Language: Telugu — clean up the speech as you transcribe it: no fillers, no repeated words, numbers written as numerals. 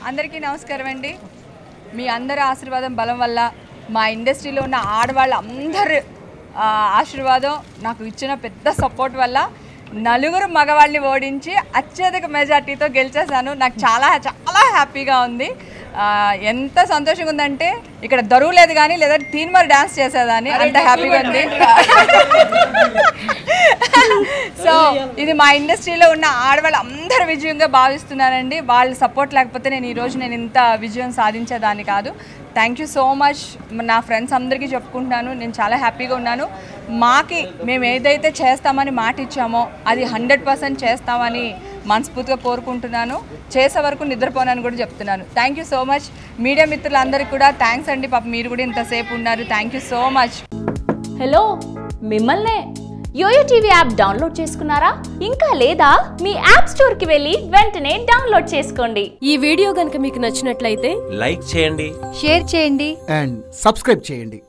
అందరికీ నమస్కారం అండి. మీ అందరి ఆశీర్వాదం బలం వల్ల మా ఇండస్ట్రీలో ఉన్న ఆడవాళ్ళందరి ఆశీర్వాదం నాకు ఇచ్చిన పెద్ద సపోర్ట్ వల్ల 4 మగవాళ్ళని ఓడించి అత్యధిక మెజార్టీతో గెలిచేశాను. నాకు చాలా చాలా హ్యాపీగా ఉంది. ఎంత సంతోషంగా ఉందంటే ఇక్కడ దరువు లేదు కానీ లేదా తీన్మార్ డ్యాన్స్ చేసేదాన్ని, అంత హ్యాపీగా ఉంది. సో ఇది మా ఇండస్ట్రీలో ఉన్న ఆడవాళ్ళు అందరి విజయంగా భావిస్తున్నానండి. వాళ్ళ సపోర్ట్ లేకపోతే నేను ఇంత విజయం సాధించేదాన్ని కాదు. Thank you so much. నా ఫ్రెండ్స్ అందరికీ చెప్పుకుంటున్నాను, నేను చాలా హ్యాపీగా ఉన్నాను. మేము ఏదైతే చేస్తామని మాట ఇచ్చామో అది 100% చేస్తామని మనస్ఫూర్తిగా కోరుకుంటున్నాను. చేసే వరకు నిద్రపోనని కూడా చెప్తున్నాను. Thank you so much. Media మిత్రులందరికీ కూడా థ్యాంక్స్ అండి. పాప మీరు కూడా ఇంతసేపు ఉన్నారు. Thank you so much. Hello, మిమ్మల్నే యోయో టీవీ యాప్ డౌన్లోడ్ చేసుకున్నారా? ఇంకా లేదా? మీ యాప్ స్టోర్ కి వెళ్ళి వెంటనే డౌన్లోడ్ చేసుకోండి. ఈ వీడియో గనుక మీకు నచ్చినట్లయితే లైక్ చేయండి, షేర్ చేయండి అండ్ సబ్స్క్రైబ్ చేయండి.